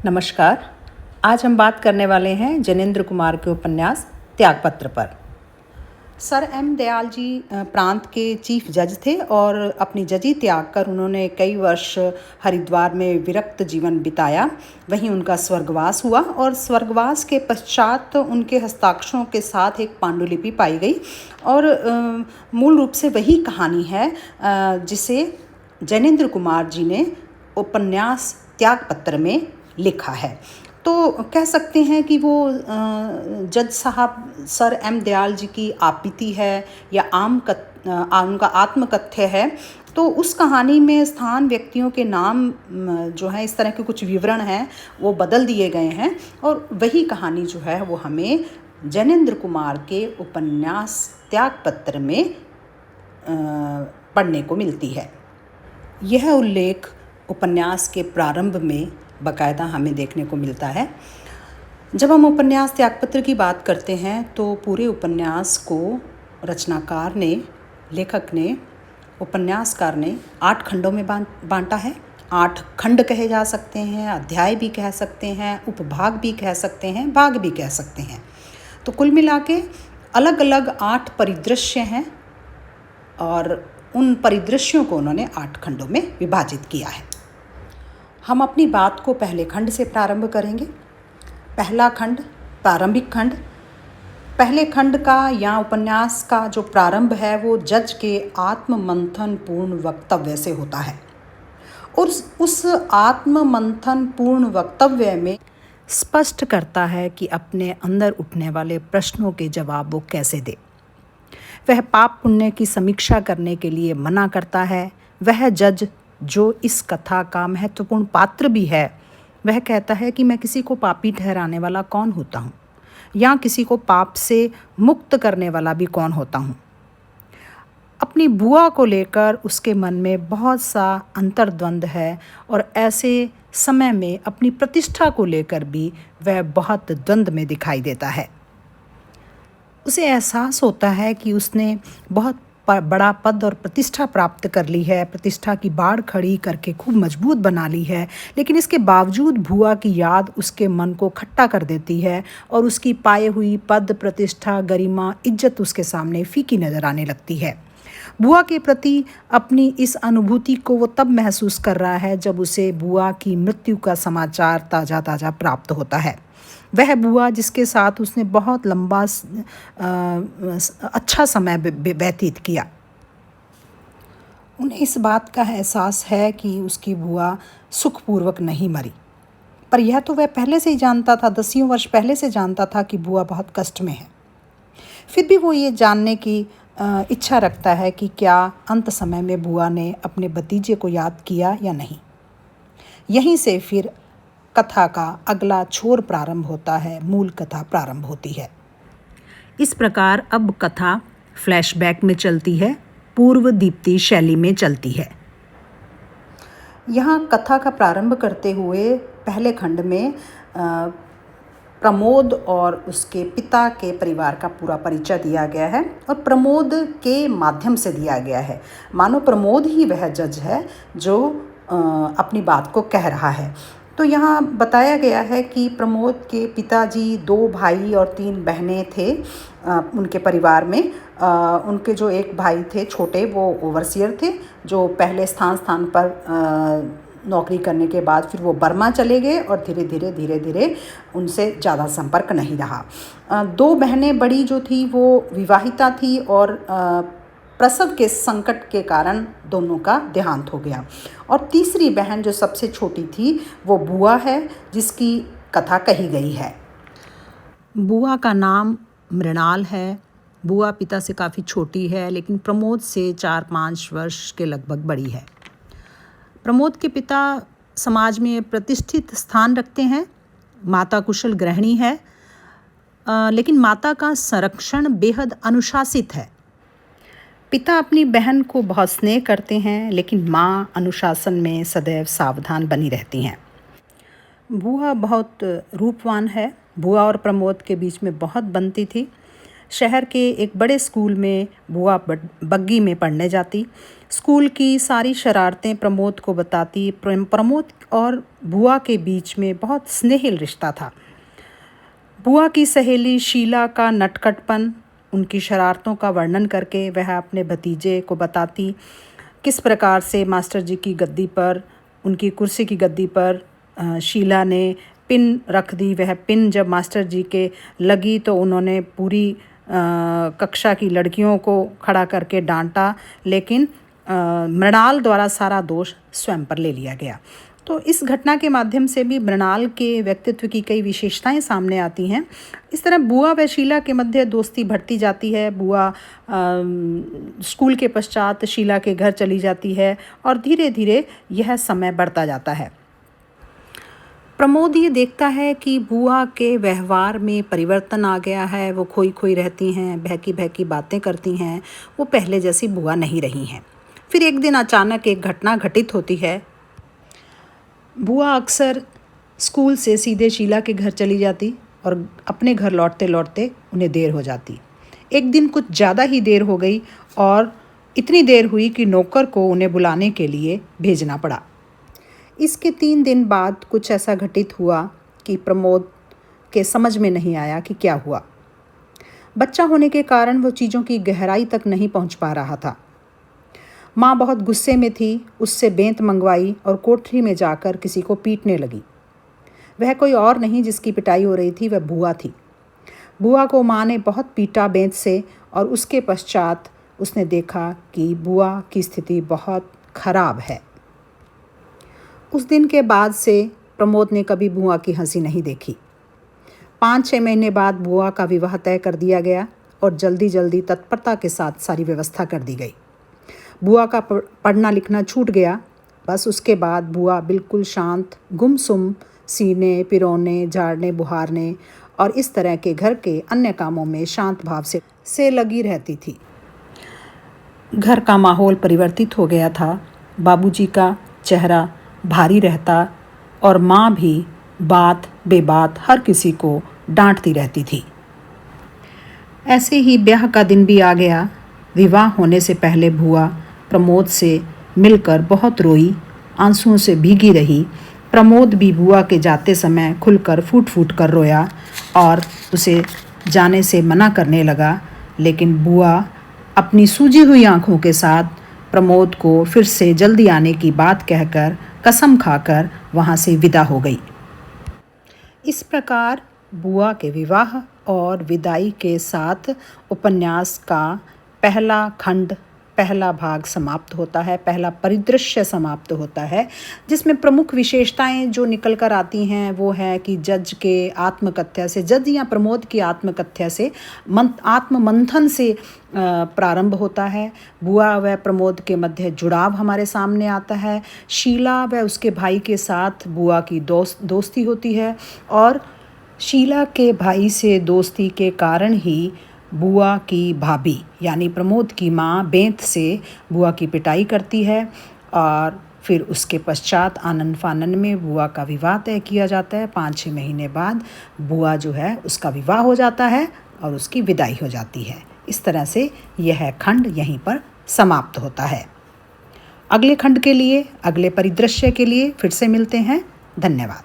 नमस्कार। आज हम बात करने वाले हैं जैनेंद्र कुमार के उपन्यास त्यागपत्र पर। सर एम दयाल जी प्रांत के चीफ जज थे और अपनी जजी त्याग कर उन्होंने कई वर्ष हरिद्वार में विरक्त जीवन बिताया। वहीं उनका स्वर्गवास हुआ और स्वर्गवास के पश्चात उनके हस्ताक्षरों के साथ एक पांडुलिपि पाई गई और मूल रूप से वही कहानी है जिसे जैनेंद्र कुमार जी ने उपन्यास त्यागपत्र में लिखा है। तो कह सकते हैं कि वो जज साहब सर एम दयाल जी की आपबीती है या उनका आत्मकथ्य है। तो उस कहानी में स्थान, व्यक्तियों के नाम जो है, इस तरह के कुछ विवरण हैं वो बदल दिए गए हैं और वही कहानी जो है वो हमें जैनेंद्र कुमार के उपन्यास त्यागपत्र में पढ़ने को मिलती है। यह उल्लेख उपन्यास के प्रारंभ में बाकायदा हमें देखने को मिलता है। जब हम उपन्यास त्यागपत्र की बात करते हैं तो पूरे उपन्यास को रचनाकार ने, लेखक ने, उपन्यासकार ने 8 खंडों में बांटा है। 8 खंड कहे जा सकते हैं, अध्याय भी कह सकते हैं, उपभाग भी कह सकते हैं, भाग भी कह सकते हैं। तो कुल मिला के अलग अलग 8 परिदृश्य हैं और उन परिदृश्यों को उन्होंने 8 खंडों में विभाजित किया है। हम अपनी बात को पहले खंड से प्रारंभ करेंगे। पहला खंड, प्रारंभिक खंड। पहले खंड का या उपन्यास का जो प्रारंभ है वो जज के आत्ममंथन पूर्ण वक्तव्य से होता है और उस आत्ममंथन पूर्ण वक्तव्य में स्पष्ट करता है कि अपने अंदर उठने वाले प्रश्नों के जवाब वो कैसे दे। वह पाप पुण्य की समीक्षा करने के लिए मना करता है। वह जज जो इस कथा का महत्वपूर्ण पात्र भी है, वह कहता है कि मैं किसी को पापी ठहराने वाला कौन होता हूँ या किसी को पाप से मुक्त करने वाला भी कौन होता हूँ। अपनी बुआ को लेकर उसके मन में बहुत सा अंतर्द्वंद है और ऐसे समय में अपनी प्रतिष्ठा को लेकर भी वह बहुत द्वंद्व में दिखाई देता है। उसे एहसास होता है कि उसने बहुत बड़ा पद और प्रतिष्ठा प्राप्त कर ली है, प्रतिष्ठा की बाड़ खड़ी करके खूब मजबूत बना ली है, लेकिन इसके बावजूद भुआ की याद उसके मन को खट्टा कर देती है और उसकी पाई हुई पद, प्रतिष्ठा, गरिमा, इज्जत उसके सामने फीकी नज़र आने लगती है। बुआ के प्रति अपनी इस अनुभूति को वो तब महसूस कर रहा है जब उसे बुआ की मृत्यु का समाचार ताज़ा ताज़ा प्राप्त होता है। वह बुआ जिसके साथ उसने बहुत लंबा अच्छा समय व्यतीत किया, उन्हें इस बात का एहसास है कि उसकी बुआ सुखपूर्वक नहीं मरी। पर यह तो वह पहले से ही जानता था, 10 वर्ष पहले से जानता था कि बुआ बहुत कष्ट में है। फिर भी वो ये जानने की इच्छा रखता है कि क्या अंत समय में बुआ ने अपने भतीजे को याद किया या नहीं। यहीं से फिर कथा का अगला छोर प्रारंभ होता है, मूल कथा प्रारंभ होती है। इस प्रकार अब कथा फ्लैशबैक में चलती है, पूर्व दीप्ति शैली में चलती है। यहाँ कथा का प्रारंभ करते हुए पहले खंड में प्रमोद और उसके पिता के परिवार का पूरा परिचय दिया गया है और प्रमोद के माध्यम से दिया गया है, मानो प्रमोद ही वह जज है जो अपनी बात को कह रहा है। तो यहाँ बताया गया है कि प्रमोद के पिताजी 2 भाई और 3 बहनें थे उनके परिवार में। उनके जो एक भाई थे छोटे, वो ओवरसियर थे, जो पहले स्थान पर नौकरी करने के बाद फिर वो बर्मा चले गए और धीरे धीरे उनसे ज़्यादा संपर्क नहीं रहा। 2 बहनें बड़ी जो थी वो विवाहिता थी और प्रसव के संकट के कारण दोनों का देहांत हो गया और तीसरी बहन जो सबसे छोटी थी वो बुआ है जिसकी कथा कही गई है। बुआ का नाम मृणाल है। बुआ पिता से काफ़ी छोटी है लेकिन प्रमोद से 4-5 वर्ष के लगभग बड़ी है। प्रमोद के पिता समाज में प्रतिष्ठित स्थान रखते हैं। माता कुशल गृहिणी है लेकिन माता का संरक्षण बेहद अनुशासित है। पिता अपनी बहन को बहुत स्नेह करते हैं लेकिन माँ अनुशासन में सदैव सावधान बनी रहती हैं। बुआ बहुत रूपवान है। बुआ और प्रमोद के बीच में बहुत बनती थी। शहर के एक बड़े स्कूल में बुआ बग्गी में पढ़ने जाती। स्कूल की सारी शरारतें प्रमोद को बताती। प्रमोद और बुआ के बीच में बहुत स्नेहिल रिश्ता था। बुआ की सहेली शीला का नटखटपन, उनकी शरारतों का वर्णन करके वह अपने भतीजे को बताती किस प्रकार से मास्टर जी की गद्दी पर, उनकी कुर्सी की गद्दी पर शीला ने पिन रख दी। वह पिन जब मास्टर जी के लगी तो उन्होंने पूरी कक्षा की लड़कियों को खड़ा करके डांटा, लेकिन मृणाल द्वारा सारा दोष स्वयं पर ले लिया गया। तो इस घटना के माध्यम से भी मृणाल के व्यक्तित्व की कई विशेषताएं सामने आती हैं। इस तरह बुआ व शीला के मध्य दोस्ती बढ़ती जाती है। बुआ स्कूल के पश्चात शीला के घर चली जाती है और धीरे धीरे यह समय बढ़ता जाता है। प्रमोद ये देखता है कि बुआ के व्यवहार में परिवर्तन आ गया है। वो खोई खोई रहती हैं, बहकी बहकी बातें करती हैं, वो पहले जैसी बुआ नहीं रही हैं। फिर एक दिन अचानक एक घटना घटित होती है। बुआ अक्सर स्कूल से सीधे शीला के घर चली जाती और अपने घर लौटते लौटते उन्हें देर हो जाती। एक दिन कुछ ज़्यादा ही देर हो गई और इतनी देर हुई कि नौकर को उन्हें बुलाने के लिए भेजना पड़ा। इसके 3 दिन बाद कुछ ऐसा घटित हुआ कि प्रमोद के समझ में नहीं आया कि क्या हुआ। बच्चा होने के कारण वो चीज़ों की गहराई तक नहीं पहुंच पा रहा था। माँ बहुत गुस्से में थी, उससे बेंत मंगवाई और कोठरी में जाकर किसी को पीटने लगी। वह कोई और नहीं जिसकी पिटाई हो रही थी, वह बुआ थी। बुआ को माँ ने बहुत पीटा बेंत से और उसके पश्चात उसने देखा कि बुआ की स्थिति बहुत खराब है। उस दिन के बाद से प्रमोद ने कभी बुआ की हंसी नहीं देखी। 5-6 महीने बाद बुआ का विवाह तय कर दिया गया और जल्दी जल्दी तत्परता के साथ सारी व्यवस्था कर दी गई। बुआ का पढ़ना लिखना छूट गया। बस उसके बाद बुआ बिल्कुल शांत, गुमसुम सीने, पिरोने, झाड़ने, बुहारने और इस तरह के घर के अन्य कामों में शांत भाव से लगी रहती थी। घर का माहौल परिवर्तित हो गया था। बाबूजी का चेहरा भारी रहता और माँ भी बात बेबात हर किसी को डांटती रहती थी। ऐसे ही ब्याह का दिन भी आ गया। विवाह होने से पहले बुआ प्रमोद से मिलकर बहुत रोई, आंसुओं से भीगी रही। प्रमोद भी बुआ के जाते समय खुलकर फूट फूट कर रोया और उसे जाने से मना करने लगा, लेकिन बुआ अपनी सूजी हुई आंखों के साथ प्रमोद को फिर से जल्दी आने की बात कहकर कसम खाकर वहाँ से विदा हो गई। इस प्रकार बुआ के विवाह और विदाई के साथ उपन्यास का पहला खंड, पहला भाग समाप्त होता है, पहला परिदृश्य समाप्त होता है, जिसमें प्रमुख विशेषताएं जो निकल कर आती हैं वो है कि जज के आत्मकथ्या से, जज या प्रमोद की आत्मकथ्या से, आत्ममंथन से प्रारंभ होता है। बुआ व प्रमोद के मध्य जुड़ाव हमारे सामने आता है। शीला व उसके भाई के साथ बुआ की दोस्ती होती है और शीला के भाई से दोस्ती के कारण ही बुआ की भाभी यानी प्रमोद की माँ बेंत से बुआ की पिटाई करती है और फिर उसके पश्चात आनन फानन में बुआ का विवाह तय किया जाता है। 5-6 महीने बाद बुआ जो है उसका विवाह हो जाता है और उसकी विदाई हो जाती है। इस तरह से यह खंड यहीं पर समाप्त होता है। अगले खंड के लिए, अगले परिदृश्य के लिए फिर से मिलते हैं। धन्यवाद।